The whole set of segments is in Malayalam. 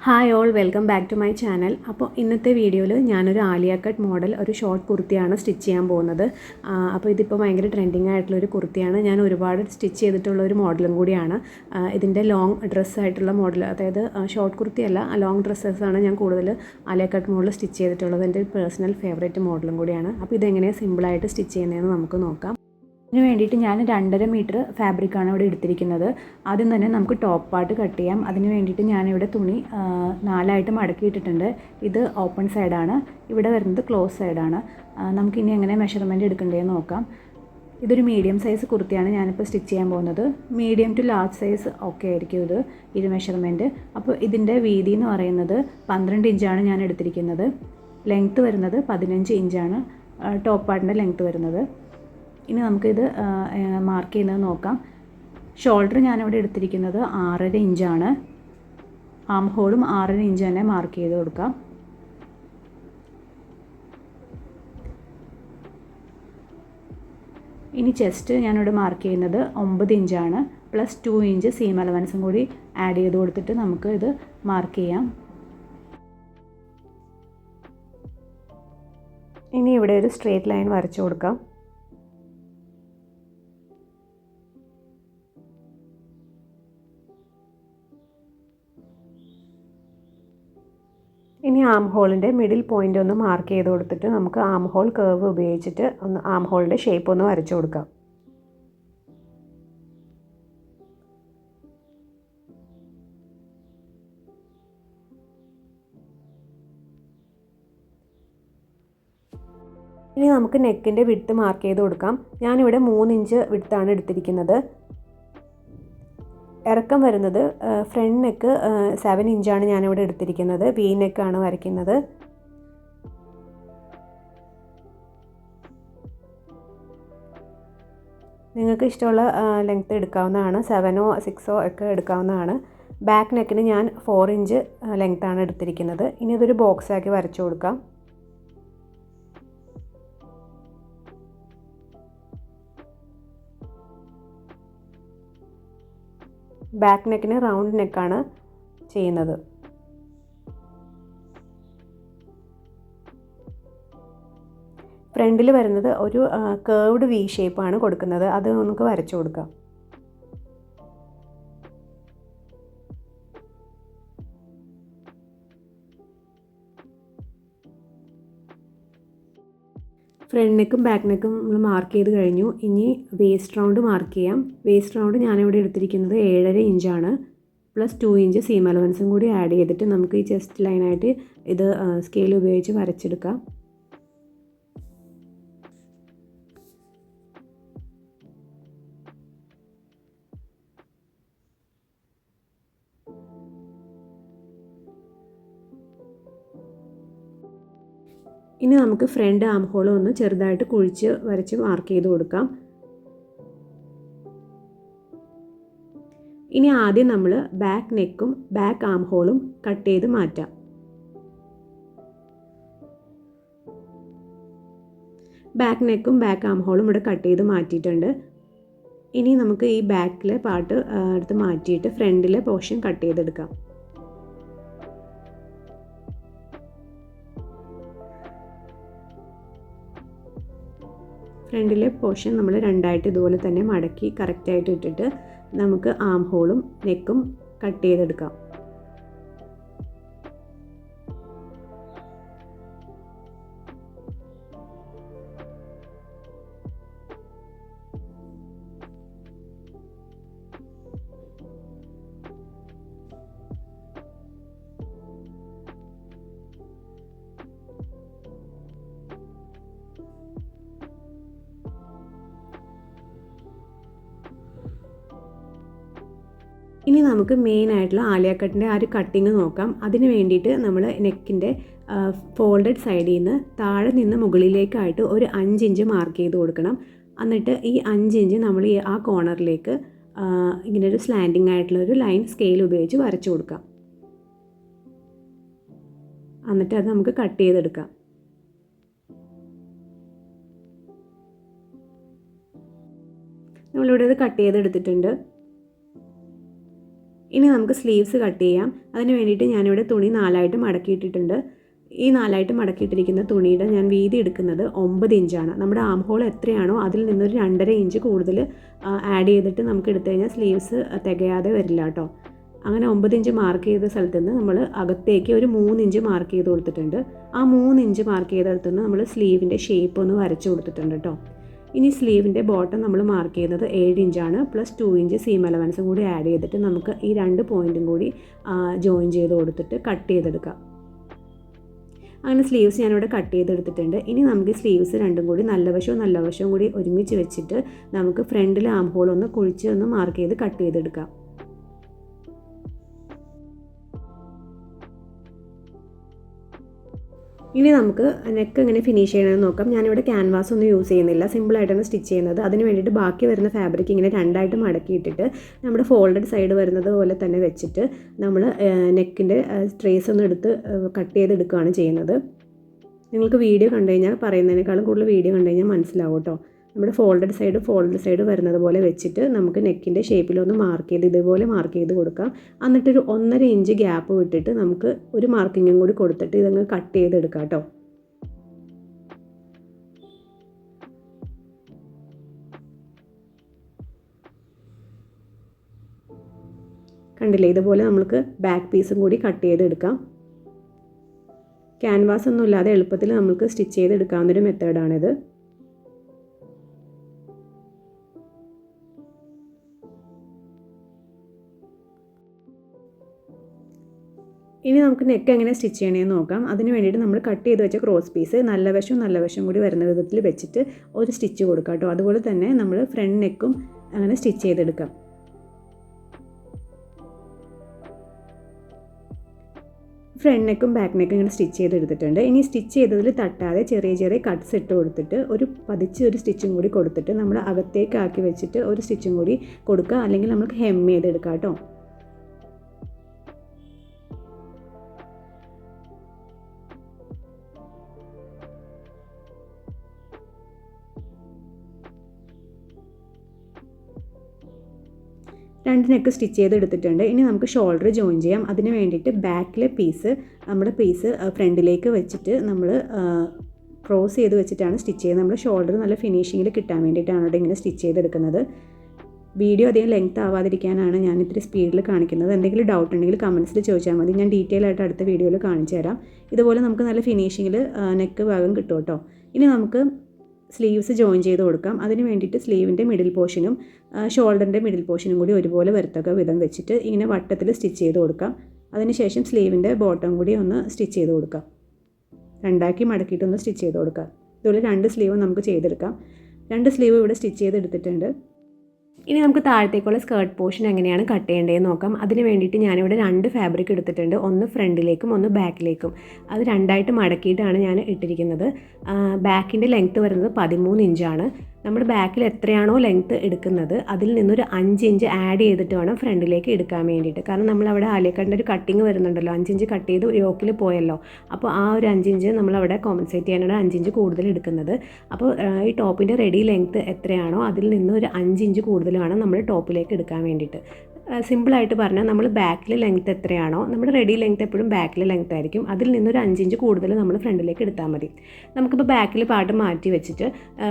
Hi all, welcome back to my channel. അപ്പോൾ ഇന്നത്തെ വീഡിയോയിൽ ഞാനൊരു ആലിയ കട്ട് മോഡൽ ഒരു ഷോർട്ട് കുർത്തിയാണ് സ്റ്റിച്ച് ചെയ്യാൻ പോകുന്നത്. അപ്പോൾ ഇതിപ്പോൾ ഭയങ്കര ട്രെൻഡിങ് ആയിട്ടുള്ളൊരു കുർത്തിയാണ്. ഞാൻ ഒരുപാട് സ്റ്റിച്ച് ചെയ്തിട്ടുള്ള ഒരു മോഡലും കൂടിയാണ്. ഇതിൻ്റെ ലോങ് ഡ്രസ്സായിട്ടുള്ള മോഡൽ, അതായത് ഷോർട്ട് കുർത്തിയല്ല, ലോങ് ഡ്രസ്സസാണ് ഞാൻ കൂടുതൽ ആലിയ കട്ട് മോഡൽ സ്റ്റിച്ച് ചെയ്തിട്ടുള്ളത്. എൻ്റെ പേഴ്സണൽ ഫേവറേറ്റ് മോഡലും കൂടിയാണ്. അപ്പോൾ ഇതെങ്ങനെയാണ് സിമ്പിളായിട്ട് സ്റ്റിച്ച് ചെയ്യുന്നതെന്ന് നമുക്ക് നോക്കാം. ഇതിന് വേണ്ടിയിട്ട് ഞാൻ 2.5 മീറ്റർ ഫാബ്രിക്കാണ് ഇവിടെ എടുത്തിരിക്കുന്നത്. ആദ്യം തന്നെ നമുക്ക് ടോപ്പ് പാർട്ട് കട്ട് ചെയ്യാം. അതിന് വേണ്ടിയിട്ട് ഞാനിവിടെ തുണി 4ആയിട്ട് മടക്കിയിട്ടിട്ടുണ്ട്. ഇത് ഓപ്പൺ സൈഡാണ്, ഇവിടെ വരുന്നത് ക്ലോസ് സൈഡാണ്. നമുക്കിനി എങ്ങനെ മെഷർമെൻറ്റ് എടുക്കേണ്ടതെന്ന് നോക്കാം. ഇതൊരു മീഡിയം സൈസ് കുർത്തിയാണ് ഞാനിപ്പോൾ സ്റ്റിച്ച് ചെയ്യാൻ പോകുന്നത്. മീഡിയം ടു ലാർജ് സൈസ് ഒക്കെ ആയിരിക്കും ഇത് മെഷർമെൻറ്റ്. അപ്പോൾ ഇതിൻ്റെ വീതി എന്ന് പറയുന്നത് 12 ഇഞ്ചാണ് ഞാൻ എടുത്തിരിക്കുന്നത്. ലെങ്ത്ത് വരുന്നത് 15 ഇഞ്ചാണ് ടോപ്പ് പാർട്ടിൻ്റെ ലെങ്ത്ത് വരുന്നത്. ഇനി നമുക്കിത് മാർക്ക് ചെയ്യുന്നത് നോക്കാം. ഷോൾഡർ ഞാനിവിടെ എടുത്തിരിക്കുന്നത് 6.5 ഇഞ്ചാണ്. ആം ഹോളും 6.5 ഇഞ്ച് തന്നെ മാർക്ക് ചെയ്ത് കൊടുക്കാം. ഇനി ചെസ്റ്റ് ഞാനിവിടെ മാർക്ക് ചെയ്യുന്നത് 9 ഇഞ്ചാണ്. പ്ലസ് 2 ഇഞ്ച് സീം അലവൻസും കൂടി ആഡ് ചെയ്ത് കൊടുത്തിട്ട് നമുക്ക് ഇത് മാർക്ക് ചെയ്യാം. ഇനി ഇവിടെ ഒരു സ്ട്രെയിറ്റ് ലൈൻ വരച്ചു കൊടുക്കാം. ഇനി ആം ഹോളിൻ്റെ മിഡിൽ പോയിൻ്റ് ഒന്ന് മാർക്ക് ചെയ്ത് കൊടുത്തിട്ട് നമുക്ക് ആം ഹോൾ കർവ് ഉപയോഗിച്ചിട്ട് ഒന്ന് ആം ഹോളിൻ്റെ ഷേപ്പ് ഒന്ന് വരച്ചു കൊടുക്കാം. ഇനി നമുക്ക് നെക്കിൻ്റെ വിഡ്ത്ത് മാർക്ക് ചെയ്ത് കൊടുക്കാം. ഞാനിവിടെ 3 ഇഞ്ച് വിഡ്ത്താണ് എടുത്തിരിക്കുന്നത്. ഇറക്കം വരുന്നത് ഫ്രണ്ട് നെക്ക് 7 ഇഞ്ചാണ് ഞാനിവിടെ എടുത്തിരിക്കുന്നത്. വി നെക്കാണ് വരയ്ക്കുന്നത്. നിങ്ങൾക്ക് ഇഷ്ടമുള്ള ലെങ്ത്ത് എടുക്കാവുന്നതാണ്. 7ഓ 6ഓ ഒക്കെ എടുക്കാവുന്നതാണ്. ബാക്ക് നെക്കിന് ഞാൻ 4 ഇഞ്ച് ലെങ്ത്താണ് എടുത്തിരിക്കുന്നത്. ഇനി ഇതൊരു ബോക്സാക്കി വരച്ചു കൊടുക്കാം. ബാക്ക് നെക്കിന് റൗണ്ട് നെക്കാണ് ചെയ്യുന്നത്. ഫ്രണ്ടിൽ വരുന്നത് ഒരു കേർവ്ഡ് വി ഷേപ്പാണ് കൊടുക്കുന്നത്. അത് നമുക്ക് വരച്ചു കൊടുക്കാം. ഫ്രണ്ട് നെക്കും ബാക്ക് നെക്കും നമ്മൾ മാർക്ക് ചെയ്ത് കഴിഞ്ഞു. ഇനി വേസ്റ്റ് റൗണ്ട് മാർക്ക് ചെയ്യാം. വേസ്റ്റ് റൗണ്ട് ഞാനിവിടെ എടുത്തിരിക്കുന്നത് 7.5 ഇഞ്ചാണ്. പ്ലസ് 2 ഇഞ്ച് സീം അലവൻസും കൂടി ആഡ് ചെയ്തിട്ട് നമുക്ക് ഈ ചെസ്റ്റ് ലൈനായിട്ട് ഇത് സ്കെയിൽ ഉപയോഗിച്ച് വരച്ചെടുക്കാം. ഇനി നമുക്ക് ഫ്രണ്ട് ആം ഹോൾ ഒന്ന് ചെറുതായിട്ട് കുഴിച്ച് വരച്ച് മാർക്ക് ചെയ്ത് കൊടുക്കാം. ഇനി ആദ്യം നമ്മൾ ബാക്ക് നെക്കും ബാക്ക് ആം ഹോളും കട്ട് ചെയ്ത് മാറ്റാം. ബാക്ക് നെക്കും ബാക്ക് ആം ഹോളും ഇവിടെ കട്ട് ചെയ്ത് മാറ്റിയിട്ടുണ്ട്. ഇനി നമുക്ക് ഈ ബാക്കിലെ പാർട്ട് എടുത്ത് മാറ്റിയിട്ട് ഫ്രണ്ടിലെ പോർഷൻ കട്ട് ചെയ്തെടുക്കാം. ഫ്രണ്ടിലെ പോർഷൻ നമ്മൾ രണ്ടായിട്ട് ഇതുപോലെ തന്നെ മടക്കി കറക്റ്റായിട്ട് ഇട്ടിട്ട് നമുക്ക് ആം ഹോളും നെക്കും കട്ട് ചെയ്തെടുക്കാം. ഇനി നമുക്ക് മെയിൻ ആയിട്ടുള്ള ആലിയ കട്ടിൻ്റെ ആ ഒരു കട്ടിങ് നോക്കാം. അതിന് വേണ്ടിയിട്ട് നമ്മൾ നെക്കിൻ്റെ ഫോൾഡഡ് സൈഡിൽ നിന്ന് താഴെ നിന്ന് മുകളിലേക്കായിട്ട് ഒരു 5 ഇഞ്ച് മാർക്ക് ചെയ്ത് കൊടുക്കണം. എന്നിട്ട് ഈ 5 ഇഞ്ച് നമ്മൾ ആ കോർണറിലേക്ക് ഇങ്ങനെ ഒരു സ്ലാൻഡിങ് ആയിട്ടുള്ളൊരു ലൈൻ സ്കെയിൽ ഉപയോഗിച്ച് വരച്ചു കൊടുക്കാം. എന്നിട്ട് അത് നമുക്ക് കട്ട് ചെയ്തെടുക്കാം. നമ്മളിവിടെ ഇത് കട്ട് ചെയ്തെടുത്തിട്ടുണ്ട്. ഇനി നമുക്ക് സ്ലീവ്സ് കട്ട് ചെയ്യാം. അതിന് വേണ്ടിയിട്ട് ഞാനിവിടെ തുണി 4ആയിട്ട് മടക്കിയിട്ടിട്ടുണ്ട്. ഈ 4ആയിട്ട് മടക്കിയിട്ടിരിക്കുന്ന തുണിയുടെ ഞാൻ വീതി എടുക്കുന്നത് 9 ഇഞ്ചാണ്. നമ്മുടെ ആം ഹോൾ എത്രയാണോ അതിൽ നിന്നൊരു 2.5 ഇഞ്ച് കൂടുതൽ ആഡ് ചെയ്തിട്ട് നമുക്ക് എടുത്തു കഴിഞ്ഞാൽ സ്ലീവ്സ് തികയാതെ വരില്ല കേട്ടോ. അങ്ങനെ 9 ഇഞ്ച് മാർക്ക് ചെയ്ത സ്ഥലത്ത് നിന്ന് നമ്മൾ അകത്തേക്ക് ഒരു 3 ഇഞ്ച് മാർക്ക് ചെയ്ത് കൊടുത്തിട്ടുണ്ട്. ആ 3 ഇഞ്ച് മാർക്ക് ചെയ്തെടുത്ത് നിന്ന് നമ്മൾ സ്ലീവിൻ്റെ ഷേപ്പ് ഒന്ന് വരച്ച് കൊടുത്തിട്ടുണ്ട് കേട്ടോ. ഇനി സ്ലീവിൻ്റെ ബോട്ടം നമ്മൾ മാർക്ക് ചെയ്യുന്നത് 7 ഇഞ്ചാണ്. പ്ലസ് 2 ഇഞ്ച് സീം അലവൻസും കൂടി ആഡ് ചെയ്തിട്ട് നമുക്ക് ഈ 2 പോയിൻറ്റും കൂടി ജോയിൻ ചെയ്ത് കൊടുത്തിട്ട് കട്ട് ചെയ്തെടുക്കാം. അങ്ങനെ സ്ലീവ്സ് ഞാനിവിടെ കട്ട് ചെയ്തെടുത്തിട്ടുണ്ട്. ഇനി നമുക്ക് സ്ലീവ്സ് രണ്ടും കൂടി നല്ല വശവും കൂടി ഒരുമിച്ച് വെച്ചിട്ട് നമുക്ക് ഫ്രണ്ടിൽ ആം ഹോൾ ഒന്ന് കുഴിച്ച് ഒന്ന് മാർക്ക് ചെയ്ത് കട്ട് ചെയ്തെടുക്കാം. ഇനി നമുക്ക് നെക്ക് എങ്ങനെ ഫിനിഷ് ചെയ്യണമെന്ന് നോക്കാം. ഞാനിവിടെ ക്യാൻവാസ് ഒന്നും യൂസ് ചെയ്യുന്നില്ല, സിമ്പിളായിട്ടാണ് സ്റ്റിച്ച് ചെയ്യുന്നത്. അതിന് വേണ്ടിയിട്ട് ബാക്കി വരുന്ന ഫാബ്രിക് ഇങ്ങനെ 2ആയിട്ട് മടക്കിയിട്ടിട്ട് നമ്മുടെ ഫോൾഡഡ് സൈഡ് വരുന്നത് പോലെ തന്നെ വെച്ചിട്ട് നമ്മൾ നെക്കിൻ്റെ ട്രേസ് ഒന്ന് എടുത്ത് കട്ട് ചെയ്തെടുക്കുകയാണ് ചെയ്യുന്നത്. നിങ്ങൾക്ക് വീഡിയോ കണ്ടു കഴിഞ്ഞാൽ പറയുന്നതിനേക്കാളും കൂടുതൽ വീഡിയോ കണ്ടു കഴിഞ്ഞാൽ മനസ്സിലാവും കേട്ടോ. നമ്മുടെ ഫോൾഡഡ് സൈഡ് വരുന്നത് പോലെ വെച്ചിട്ട് നമുക്ക് നെക്കിൻ്റെ ഷേപ്പിലൊന്ന് മാർക്ക് ചെയ്ത് ഇതുപോലെ മാർക്ക് ചെയ്ത് കൊടുക്കാം. എന്നിട്ടൊരു 1.5 ഇഞ്ച് ഗ്യാപ്പ് വിട്ടിട്ട് നമുക്ക് ഒരു മാർക്കിങ്ങും കൂടി കൊടുത്തിട്ട് ഇതങ്ങ് കട്ട് ചെയ്തെടുക്കാം കേട്ടോ. കണ്ടില്ലേ, ഇതുപോലെ നമുക്ക് ബാക്ക് പീസും കൂടി കട്ട് ചെയ്തെടുക്കാം. ക്യാൻവാസ് ഒന്നും ഇല്ലാതെ എളുപ്പത്തിൽ നമുക്ക് സ്റ്റിച്ച് ചെയ്തെടുക്കാവുന്നൊരു മെത്തേഡാണിത്. ഇനി നമുക്ക് നെക്ക് എങ്ങനെ സ്റ്റിച്ച് ചെയ്യണമെന്ന് നോക്കാം. അതിന് വേണ്ടിയിട്ട് നമ്മൾ കട്ട് ചെയ്ത് വെച്ച ക്രോസ് പീസ് നല്ല വശം കൂടി വരുന്ന വിധത്തിൽ വെച്ചിട്ട് ഒരു സ്റ്റിച്ച് കൊടുക്കാം കേട്ടോ. അതുപോലെ തന്നെ നമ്മൾ ഫ്രണ്ട് നെക്കും അങ്ങനെ സ്റ്റിച്ച് ചെയ്തെടുക്കാം. ഫ്രണ്ട് നെക്കും ബാക്ക് നെക്കും ഇങ്ങനെ സ്റ്റിച്ച് ചെയ്തെടുത്തിട്ടുണ്ട്. ഇനി സ്റ്റിച്ച് ചെയ്തതിൽ തട്ടാതെ ചെറിയ കട്ട്സ് ഇട്ട് കൊടുത്തിട്ട് ഒരു സ്റ്റിച്ചും കൂടി കൊടുത്തിട്ട് നമ്മൾ അകത്തേക്കാക്കി വെച്ചിട്ട് ഒരു സ്റ്റിച്ചും കൂടി കൊടുക്കുക. അല്ലെങ്കിൽ നമുക്ക് ഹെം ചെയ്തെടുക്കാം കേട്ടോ. രണ്ട് നെക്ക് സ്റ്റിച്ച് ചെയ്തെടുത്തിട്ടുണ്ട്. ഇനി നമുക്ക് ഷോൾഡർ ജോയിൻ ചെയ്യാം. അതിന് വേണ്ടിയിട്ട് ബാക്കിലെ നമ്മുടെ പീസ് ഫ്രണ്ടിലേക്ക് വെച്ചിട്ട് നമ്മൾ ക്രോസ് ചെയ്ത് വെച്ചിട്ടാണ് സ്റ്റിച്ച് ചെയ്യുന്നത്. നമ്മൾ ഷോൾഡർ നല്ല ഫിനിഷിങ്ങിൽ കിട്ടാൻ വേണ്ടിയിട്ടാണ് ഇവിടെ ഇങ്ങനെ സ്റ്റിച്ച് ചെയ്തെടുക്കുന്നത്. വീഡിയോ അധികം ലെങ്ത് ആവാതിരിക്കാനാണ് ഞാൻ ഇത്തിരി സ്പീഡിൽ കാണിക്കുന്നത്. എന്തെങ്കിലും ഡൗട്ട് ഉണ്ടെങ്കിൽ കമൻസിൽ ചോദിച്ചാൽ മതി, ഞാൻ ഡീറ്റെയിൽ ആയിട്ട് അടുത്ത വീഡിയോയിൽ കാണിച്ചു തരാം. ഇതുപോലെ നമുക്ക് നല്ല ഫിനിഷിങ്ങിൽ നെക്ക് ഭാഗം കിട്ടും കേട്ടോ. ഇനി നമുക്ക് സ്ലീവ്സ് ജോയിൻ ചെയ്ത് കൊടുക്കാം. അതിന് വേണ്ടിയിട്ട് സ്ലീവിൻ്റെ മിഡിൽ പോർഷനും ഷോൾഡറിൻ്റെ മിഡിൽ പോർഷനും കൂടി ഒരുപോലെ വരത്തക്ക വിധം വെച്ചിട്ട് ഇങ്ങനെ വട്ടത്തിൽ സ്റ്റിച്ച് ചെയ്ത് കൊടുക്കാം. അതിനുശേഷം സ്ലീവിൻ്റെ ബോട്ടം കൂടി ഒന്ന് സ്റ്റിച്ച് ചെയ്ത് കൊടുക്കാം. 2ആക്കി മടക്കിയിട്ടൊന്ന് സ്റ്റിച്ച് ചെയ്ത് കൊടുക്കാം. ഇതുപോലെ 2 സ്ലീവ് നമുക്ക് ചെയ്തെടുക്കാം. 2 സ്ലീവ് ഇവിടെ സ്റ്റിച്ച് ചെയ്തെടുത്തിട്ടുണ്ട്. ഇനി നമുക്ക് താഴത്തേക്കുള്ള സ്കേർട്ട് പോർഷൻ എങ്ങനെയാണ് കട്ട് ചെയ്യേണ്ടതെന്ന് നോക്കാം. അതിന് വേണ്ടിയിട്ട് ഞാനിവിടെ 2 ഫാബ്രിക് എടുത്തിട്ടുണ്ട്. ഒന്ന് ഫ്രണ്ടിലേക്കും ഒന്ന് ബാക്കിലേക്കും. അത് 2ആയിട്ട് മടക്കിയിട്ടാണ് ഞാൻ ഇട്ടിരിക്കുന്നത്. ബാക്കിൻ്റെ ലെങ്ത്ത് വരുന്നത് 13 ഇഞ്ചാണ്. നമ്മുടെ ബാക്കിൽ എത്രയാണോ ലെങ്ത്ത് എടുക്കുന്നത് അതിൽ നിന്നൊരു 5 ഇഞ്ച് ആഡ് ചെയ്തിട്ട് വേണം ഫ്രണ്ടിലേക്ക് എടുക്കാൻ വേണ്ടിയിട്ട്. കാരണം നമ്മളവിടെ ആലിയക്കട്ടിൻ്റെ ഒരു കട്ടിങ് വരുന്നുണ്ടല്ലോ, 5 ഇഞ്ച് കട്ട് ചെയ്ത് യോക്കിൽ പോയല്ലോ. അപ്പോൾ ആ ഒരു 5 ഇഞ്ച് നമ്മളവിടെ കോമ്പൻസേറ്റ് ചെയ്യാനാണ് 5 ഇഞ്ച് കൂടുതൽ എടുക്കുന്നത്. അപ്പോൾ ഈ ടോപ്പിൻ്റെ റെഡി ലെങ്ത്ത് എത്രയാണോ അതിൽ നിന്ന് ഒരു 5 ഇഞ്ച് കൂടുതൽ വേണം നമ്മൾ ടോപ്പിലേക്ക് എടുക്കാൻ വേണ്ടിയിട്ട്. സിമ്പിളായിട്ട് പറഞ്ഞാൽ നമ്മൾ ബാക്കിൽ ലെങ്ത്ത് എത്രയാണോ, നമ്മുടെ റെഡി ലെങ്ത്ത് എപ്പോഴും ബാക്കിൽ ലെങ്ത്ത് ആയിരിക്കും, അതിൽ നിന്നൊരു 5 ഇഞ്ച് കൂടുതൽ നമ്മൾ ഫ്രണ്ടിലേക്ക് എടുത്താൽ മതി. നമുക്കിപ്പോൾ ബാക്കിൽ പാർട്ട് മാറ്റി വെച്ചിട്ട്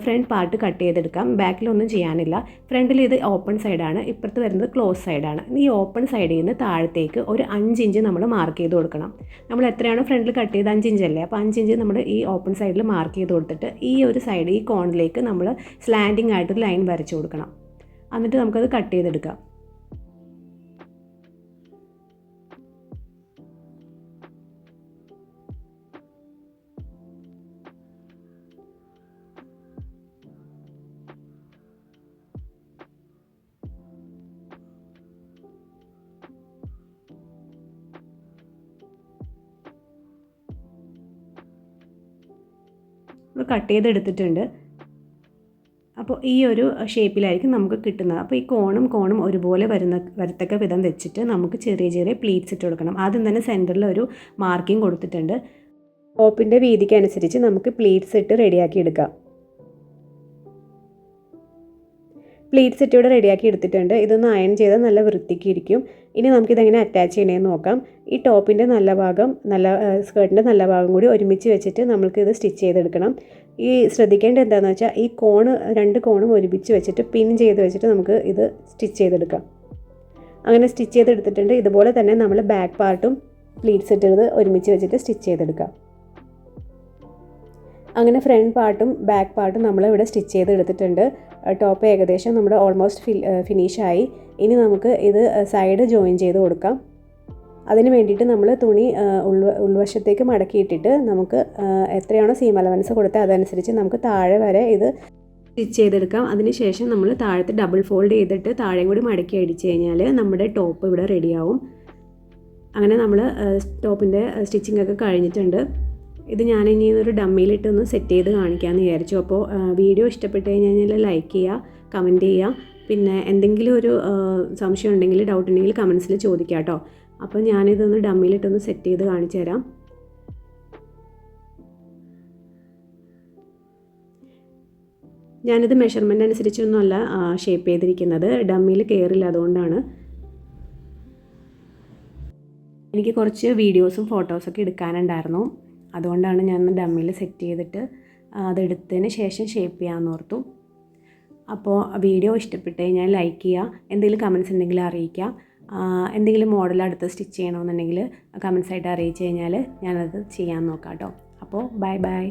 ഫ്രണ്ട് പാർട്ട് കട്ട് ചെയ്തെടുക്കാം. ബാക്കിലൊന്നും ചെയ്യാനില്ല. ഫ്രണ്ടിൽ ഇത് ഓപ്പൺ സൈഡാണ്, ഇപ്പുറത്ത് വരുന്നത് ക്ലോസ് സൈഡാണ്. ഈ ഓപ്പൺ സൈഡിൽ നിന്ന് താഴത്തേക്ക് ഒരു 5 ഇഞ്ച് നമ്മൾ മാർക്ക് ചെയ്ത് കൊടുക്കണം. നമ്മൾ എത്രയാണോ ഫ്രണ്ടിൽ കട്ട് ചെയ്ത് 5 ഇഞ്ചല്ലേ, അപ്പോൾ 5 ഇഞ്ച് നമ്മൾ ഈ ഓപ്പൺ സൈഡിൽ മാർക്ക് ചെയ്ത് കൊടുത്തിട്ട് ഈ ഒരു സൈഡ് ഈ കോണിലേക്ക് നമ്മൾ സ്ലാൻഡിങ് ആയിട്ടൊരു ലൈൻ വരച്ച് കൊടുക്കണം. എന്നിട്ട് നമുക്കത് കട്ട് ചെയ്തെടുക്കാം. കട്ട് ചെയ്തെടുത്തിട്ടുണ്ട്. അപ്പോൾ ഈ ഒരു ഷേപ്പിലായിരിക്കും നമുക്ക് കിട്ടുന്നത്. അപ്പോൾ ഈ കോണും ഒരുപോലെ വരത്തക്ക വിധം വെച്ചിട്ട് നമുക്ക് ചെറിയ പ്ലീറ്റ്സ് ഇട്ട് കൊടുക്കണം. ആദ്യം തന്നെ സെൻറ്ററിൽ ഒരു മാർക്കിംഗ് കൊടുത്തിട്ടുണ്ട്. ടോപ്പിൻ്റെ വീതിക്ക് അനുസരിച്ച് നമുക്ക് പ്ലീറ്റ്സ് ഇട്ട് റെഡിയാക്കി എടുക്കാം. പ്ലീറ്റ് സെറ്റ് ഇവിടെ റെഡിയാക്കി എടുത്തിട്ടുണ്ട്. ഇതൊന്ന് അയൺ ചെയ്താൽ നല്ല വൃത്തിക്ക് ഇരിക്കും. ഇനി നമുക്കിതെങ്ങനെ അറ്റാച്ച് ചെയ്യണമെന്ന് നോക്കാം. ഈ ടോപ്പിൻ്റെ നല്ല ഭാഗം സ്കേർട്ടിൻ്റെ നല്ല ഭാഗം കൂടി ഒരുമിച്ച് വെച്ചിട്ട് നമുക്കിത് സ്റ്റിച്ച് ചെയ്തെടുക്കണം. ഈ ശ്രദ്ധിക്കേണ്ടത് എന്താണെന്ന് വെച്ചാൽ ഈ രണ്ട് കോണും ഒരുമിച്ച് വെച്ചിട്ട് പിൻ ചെയ്ത് വെച്ചിട്ട് നമുക്ക് ഇത് സ്റ്റിച്ച് ചെയ്തെടുക്കാം. അങ്ങനെ സ്റ്റിച്ച് ചെയ്തെടുത്തിട്ടുണ്ട്. ഇതുപോലെ തന്നെ നമ്മൾ ബാക്ക് പാർട്ടും പ്ലീറ്റ് സെറ്റ് ഒരുമിച്ച് വെച്ചിട്ട് സ്റ്റിച്ച് ചെയ്തെടുക്കാം. അങ്ങനെ ഫ്രണ്ട് പാർട്ടും ബാക്ക് പാർട്ടും നമ്മളിവിടെ സ്റ്റിച്ച് ചെയ്തെടുത്തിട്ടുണ്ട്. ടോപ്പ് ഏകദേശം നമ്മുടെ ഓൾമോസ്റ്റ് ഫിനിഷായി. ഇനി നമുക്ക് ഇത് സൈഡ് ജോയിൻ ചെയ്ത് കൊടുക്കാം. അതിന് വേണ്ടിയിട്ട് നമ്മൾ തുണി ഉൾവശത്തേക്ക് മടക്കിയിട്ടിട്ട് നമുക്ക് എത്രയാണോ സീം അലവൻസ് കൊടുത്തത് അതനുസരിച്ച് നമുക്ക് താഴെ വരെ ഇത് സ്റ്റിച്ച് ചെയ്തെടുക്കാം. അതിനുശേഷം നമ്മൾ താഴത്തെ ഡബിൾ ഫോൾഡ് ചെയ്തിട്ട് താഴെയും കൂടി മടക്കി അടിച്ച് കഴിഞ്ഞാൽ നമ്മുടെ ടോപ്പ് ഇവിടെ റെഡിയാവും. അങ്ങനെ നമ്മൾ ടോപ്പിൻ്റെ സ്റ്റിച്ചിങ് ഒക്കെ കഴിഞ്ഞിട്ടുണ്ട്. ഇത് ഞാനിനി ഒരു ഡമ്മിയിലിട്ടൊന്ന് സെറ്റ് ചെയ്ത് കാണിക്കാമെന്ന് വിചാരിച്ചു. അപ്പോൾ വീഡിയോ ഇഷ്ടപ്പെട്ട് കഴിഞ്ഞാൽ ലൈക്ക് ചെയ്യുക, കമൻറ്റ് ചെയ്യുക. പിന്നെ എന്തെങ്കിലും ഒരു സംശയം ഉണ്ടെങ്കിൽ, ഡൗട്ട് ഉണ്ടെങ്കിൽ കമൻസിൽ ചോദിക്കാം കേട്ടോ. അപ്പോൾ ഞാനിതൊന്ന് ഡമ്മിയിലിട്ടൊന്ന് സെറ്റ് ചെയ്ത് കാണിച്ചു തരാം. ഞാനിത് മെഷർമെൻ്റ് അനുസരിച്ചൊന്നുമല്ല ഷേപ്പ് ചെയ്തിരിക്കുന്നത്, ഡമ്മിയിൽ കയറില്ല, അതുകൊണ്ടാണ്. എനിക്ക് കുറച്ച് വീഡിയോസും ഫോട്ടോസൊക്കെ എടുക്കാനുണ്ടായിരുന്നു, അതുകൊണ്ടാണ് ഞാൻ ഡമ്മിയിൽ സെറ്റ് ചെയ്തിട്ട് അതെടുത്തതിന് ശേഷം ഷേപ്പ് ചെയ്യാമെന്ന് ഓർത്തു. അപ്പോൾ വീഡിയോ ഇഷ്ടപ്പെട്ട് കഴിഞ്ഞാൽ ലൈക്ക് ചെയ്യുക, എന്തെങ്കിലും കമൻസ് ഉണ്ടെങ്കിൽ അറിയിക്കുക. എന്തെങ്കിലും മോഡൽ അടുത്ത് സ്റ്റിച്ച് ചെയ്യണമെന്നുണ്ടെങ്കിൽ കമൻസായിട്ട് അറിയിച്ചു കഴിഞ്ഞാൽ ഞാനത് ചെയ്യാൻ നോക്കാം കേട്ടോ. അപ്പോൾ ബൈ ബൈ.